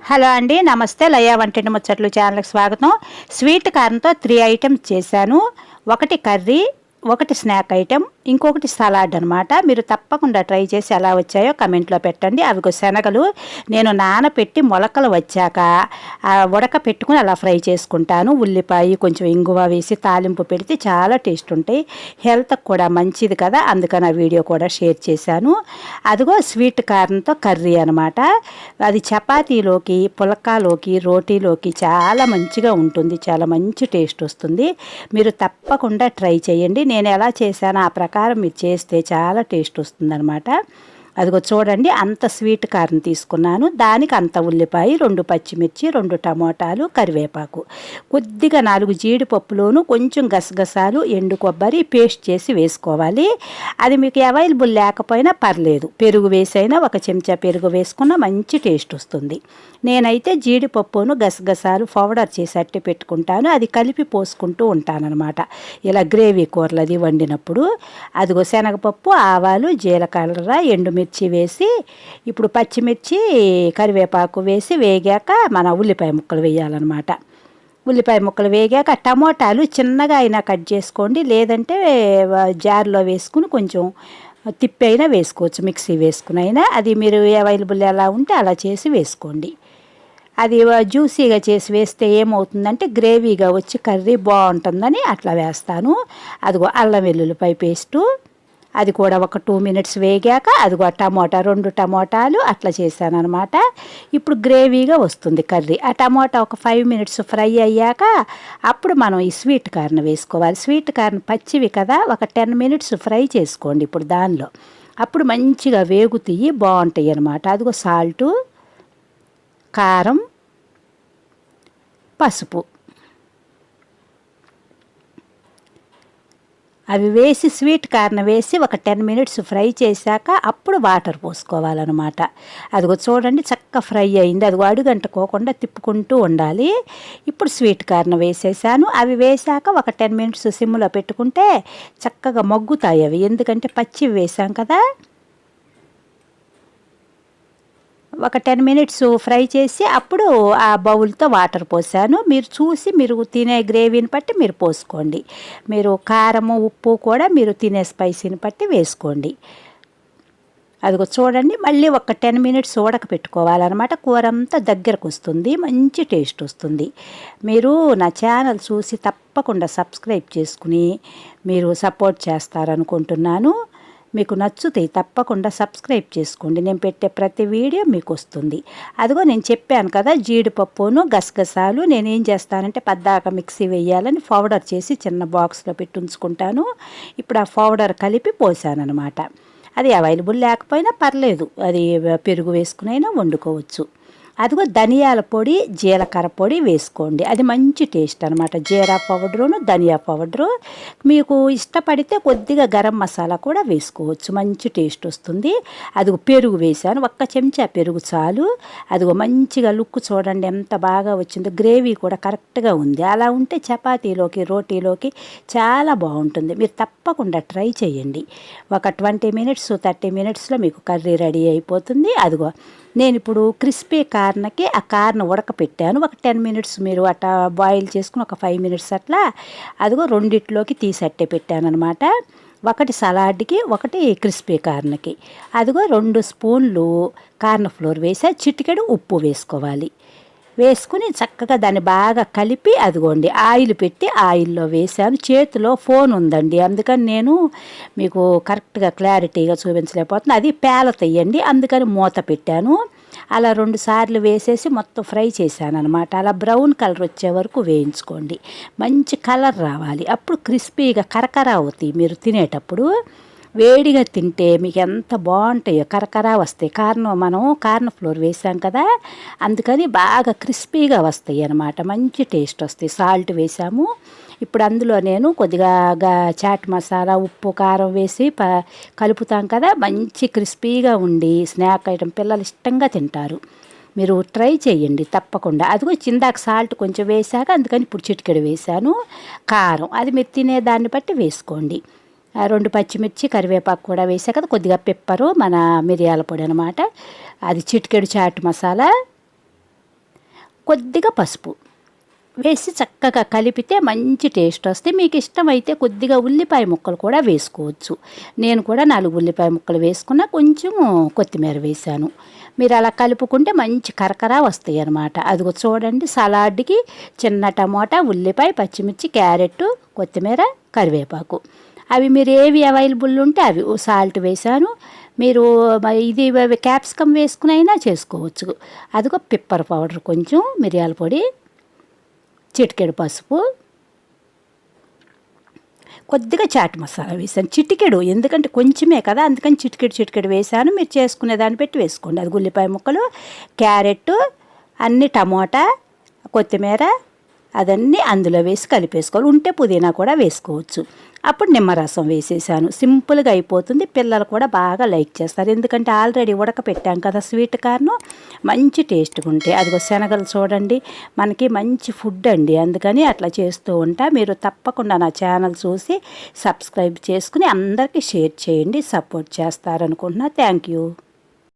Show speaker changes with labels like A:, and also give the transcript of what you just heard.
A: Hello అండి, నమస్తే. లయ వంటింటి ముచ్చట్లు ఛానల్కి స్వాగతం. స్వీట్ కార్న్తో 3 ఐటమ్స్ చేశాను. ఒకటి కర్రీ, ఒకటి స్నాక్ ఐటెం, ఇంకొకటి సలాడ్ అనమాట. మీరు తప్పకుండా ట్రై చేసి ఎలా వచ్చాయో కమెంట్లో పెట్టండి. అవి శనగలు నేను నానపెట్టి మొలకలు వచ్చాక ఉడకపెట్టుకుని అలా ఫ్రై చేసుకుంటాను. ఉల్లిపాయ కొంచెం ఇంగువ వేసి తాలింపు పెడితే చాలా టేస్ట్ ఉంటాయి. హెల్త్కి కూడా మంచిది కదా, అందుకని ఆ వీడియో కూడా షేర్ చేశాను. అదిగో స్వీట్ కార్న్తో కర్రీ అనమాట. అది చపాతీలోకి, పుల్కాలోకి, రోటీలోకి చాలా మంచిగా ఉంటుంది. చాలా మంచి టేస్ట్ వస్తుంది. మీరు తప్పకుండా ట్రై చేయండి. నేను ఎలా చేశానో ఆ ప్రకారం మీరు చేస్తే చాలా టేస్ట్ వస్తుందన్నమాట. అదిగో చూడండి, అంత స్వీట్ కార్న్ తీసుకున్నాను. దానికి అంత ఉల్లిపాయ, 2 పచ్చిమిర్చి, 2 టమోటాలు, కరివేపాకు, కొద్దిగా 4 జీడిపప్పులోను, కొంచెం గసగసాలు, ఎండు కొబ్బరి పేస్ట్ చేసి వేసుకోవాలి. అది మీకు అవైలబుల్ లేకపోయినా పర్లేదు, పెరుగు వేసైనా 1 చెంచా పెరుగు వేసుకున్న మంచి టేస్ట్ వస్తుంది. నేనైతే జీడిపప్పును గసగసాలు పౌడర్ చేసి అట్టి పెట్టుకుంటాను. అది కలిపి పోసుకుంటూ ఉంటానన్నమాట ఇలా గ్రేవీ కూరలు అది వండినప్పుడు. అదిగో శనగపప్పు, ఆవాలు, జీలకర్ర, ఎండుమిర్చి వేసి, ఇప్పుడు పచ్చిమిర్చి, కరివేపాకు వేసి వేగాక మన ఉల్లిపాయ ముక్కలు వేయాలన్నమాట. ఉల్లిపాయ ముక్కలు వేగాక టమోటాలు చిన్నగా అయినా కట్ చేసుకోండి, లేదంటే జార్లో వేసుకుని కొంచెం తిప్పి అయినా వేసుకోవచ్చు, మిక్సీ వేసుకుని అయినా. అది మీరు అవైలబుల్ ఎలా ఉంటే అలా చేసి వేసుకోండి. అది జ్యూసీగా చేసి వేస్తే ఏమవుతుందంటే గ్రేవీగా వచ్చి కర్రీ బాగుంటుందని అట్లా వేస్తాను. అదిగో అల్లం వెల్లుల్లిపాయ పేస్టు, అది కూడా ఒక 2 మినిట్స్ వేగాక అదిగో టమోటా, 2 టమోటాలు అట్లా చేశాను అనమాట. ఇప్పుడు గ్రేవీగా వస్తుంది కర్రీ. ఆ టమోటా ఒక 5 మినిట్స్ ఫ్రై అయ్యాక అప్పుడు మనం ఈ స్వీట్ కార్న్ వేసుకోవాలి. స్వీట్ కార్న్ పచ్చివి కదా, ఒక 10 మినిట్స్ ఫ్రై చేసుకోండి ఇప్పుడు దానిలో. అప్పుడు మంచిగా వేగుతాయి, బాగుంటాయి అనమాట. అదిగో సాల్టు, కారం, పసుపు అవి వేసి స్వీట్ కార్న్ వేసి ఒక 10 మినిట్స్ ఫ్రై చేశాక అప్పుడు వాటర్ పోసుకోవాలన్నమాట. అదిగో చూడండి, చక్కగా ఫ్రై అయింది. అదిగో అడుగంటుకోకుండా తిప్పుకుంటూ ఉండాలి. ఇప్పుడు స్వీట్ కార్న్ వేసేసాను. అవి వేశాక ఒక 10 మినిట్స్ సిమ్లో పెట్టుకుంటే చక్కగా మగ్గుతాయి అవి, ఎందుకంటే పచ్చివి వేసాం కదా. ఒక 10 మినిట్స్ ఫ్రై చేసి అప్పుడు ఆ బౌల్తో వాటర్ పోసాను. మీరు చూసి మీరు తినే గ్రేవీని బట్టి మీరు పోసుకోండి. మీరు కారము, ఉప్పు కూడా మీరు తినే స్పైసీని బట్టి వేసుకోండి. అదిగో చూడండి, మళ్ళీ ఒక 10 మినిట్స్ ఉడకపెట్టుకోవాలన్నమాట. కూర అంతా దగ్గరకు వస్తుంది, మంచి టేస్ట్ వస్తుంది. మీరు నా ఛానల్ చూసి తప్పకుండా సబ్స్క్రైబ్ చేసుకుని మీరు సపోర్ట్ చేస్తారనుకుంటున్నాను. మీకు నచ్చుతాయి, తప్పకుండా సబ్స్క్రైబ్ చేసుకోండి. నేను పెట్టే ప్రతి వీడియో మీకు వస్తుంది. అదిగో నేను చెప్పాను కదా, జీడిపప్పును గసగసాలు నేనేం చేస్తానంటే పద్దాక మిక్సీ వేయాలని పౌడర్ చేసి చిన్న బాక్స్లో పెట్టి ఉంచుకుంటాను. ఇప్పుడు ఆ పౌడర్ కలిపి పోసానన్నమాట. అది అవైలబుల్ లేకపోయినా పర్లేదు, అది పెరుగు వేసుకునైనా వండుకోవచ్చు. అదిగో ధనియాల పొడి, జీలకర్ర పొడి వేసుకోండి, అది మంచి టేస్ట్ అనమాట. జీరా పౌడరును, ధనియా పౌడరు. మీకు ఇష్టపడితే కొద్దిగా గరం మసాలా కూడా వేసుకోవచ్చు, మంచి టేస్ట్ వస్తుంది. అదిగో పెరుగు వేసాను, 1 చెంచా పెరుగు చాలు. అదిగో మంచిగా లుక్ చూడండి ఎంత బాగా వచ్చిందో. గ్రేవీ కూడా కరెక్ట్గా ఉంది. అలా ఉంటే చపాతీలోకి, రోటీలోకి చాలా బాగుంటుంది. మీరు తప్పకుండా ట్రై చేయండి. ఒక 20 మినిట్స్, 30 మినిట్స్లో మీకు కర్రీ రెడీ అయిపోతుంది. అదిగో నేను ఇప్పుడు క్రిస్పీ కార్న్కి ఆ కార్న్ ఉడకపెట్టాను. ఒక 10 మినిట్స్ మీరు అట్లా బాయిల్ చేసుకుని ఒక 5 మినిట్స్ అట్లా అదిగో రెండిట్లోకి తీసి అట్టే పెట్టాను అనమాట. ఒకటి సలాడ్కి, ఒకటి క్రిస్పీ కార్న్కి. అదిగో 2 స్పూన్లు కార్న్ ఫ్లోర్ వేసి చిటికెడు ఉప్పు వేసుకోవాలి. వేసుకుని చక్కగా దాన్ని బాగా కలిపి అదిగోండి ఆయిల్ పెట్టి ఆయిల్లో వేసాను. చేతిలో ఫోన్ ఉందండి, అందుకని నేను మీకు కరెక్ట్గా క్లారిటీగా చూపించలేకపోతున్నా. అది పేలతయ్యండి, అందుకని మూత పెట్టాను. అలా 2 సార్లు వేసేసి మొత్తం ఫ్రై చేశాను అనమాట. అలా బ్రౌన్ కలర్ వచ్చే వరకు వేయించుకోండి, మంచి కలర్ రావాలి. అప్పుడు క్రిస్పీగా కరకర అవుతాయి. మీరు తినేటప్పుడు వేడిగా తింటే మీకు ఎంత బాగుంటాయో, కరకరా వస్తాయి. మనం కార్న్ ఫ్లోర్ వేసాం కదా, అందుకని బాగా క్రిస్పీగా వస్తాయి అన్నమాట, మంచి టేస్ట్ వస్తాయి. సాల్ట్ వేసాము. ఇప్పుడు అందులో నేను కొద్దిగా చాట్ మసాలా, ఉప్పు, కారం వేసి కలుపుతాం కదా, మంచి క్రిస్పీగా ఉండి స్నాక్ ఐటెం పిల్లలు ఇష్టంగా తింటారు. మీరు ట్రై చేయండి తప్పకుండా. అదిగో చిందాక సాల్ట్ కొంచెం వేసాక అందుకని ఇప్పుడు చిటికెడు వేసాను. కారం అది మీరు తినే దాన్ని బట్టి వేసుకోండి. 2 పచ్చిమిర్చి, కరివేపాకు కూడా వేసాక కొద్దిగా పెప్పరు, మన మిరియాల పొడి అనమాట. అది చిటికెడు చాట్ మసాలా, కొద్దిగా పసుపు వేసి చక్కగా కలిపితే మంచి టేస్ట్ వస్తే, మీకు ఇష్టమైతే కొద్దిగా ఉల్లిపాయ ముక్కలు కూడా వేసుకోవచ్చు. నేను కూడా 4 ఉల్లిపాయ ముక్కలు వేసుకున్న, కొంచెం కొత్తిమీర వేసాను. మీరు అలా కలుపుకుంటే మంచి కరకరా వస్తాయి అన్నమాట. అదిగో చూడండి, సలాడ్కి చిన్న టమోటా, ఉల్లిపాయ, పచ్చిమిర్చి, క్యారెట్, కొత్తిమీర, కరివేపాకు, అవి మీరు ఏవి అవైలబుల్ ఉంటే అవి. సాల్ట్ వేసాను. మీరు ఇది క్యాప్సికమ్ వేసుకుని అయినా చేసుకోవచ్చు. అదిగో పెప్పర్ పౌడర్, కొంచెం మిరియాల పొడి, చిటికెడు పసుపు, కొద్దిగా చాట్ మసాలా వేసాను. చిటికెడు, ఎందుకంటే కొంచెమే కదా, అందుకని చిటికెడు వేసాను. మీరు చేసుకునే దాన్ని పెట్టి వేసుకోండి. అది ఉల్లిపాయ ముక్కలు, క్యారెట్, అన్ని టమోటా, కొత్తిమీర అదన్నీ అందులో వేసి కలిపేసుకోవాలి. ఉంటే పుదీనా కూడా వేసుకోవచ్చు. అప్పుడు నిమ్మరసం వేసేసాను. సింపుల్గా అయిపోతుంది. పిల్లలు కూడా బాగా లైక్ చేస్తారు, ఎందుకంటే ఆల్రెడీ ఉడకపెట్టాం కదా స్వీట్ కార్న్, మంచి టేస్ట్గా ఉంటాయి. అదిగో శనగలు చూడండి, మనకి మంచి ఫుడ్ అండి, అందుకని అట్లా చేస్తూ ఉంటా. మీరు తప్పకుండా నా ఛానల్ చూసి సబ్స్క్రైబ్ చేసుకుని అందరికీ షేర్ చేయండి, సపోర్ట్ చేస్తారనుకుంటున్నా. Thank you.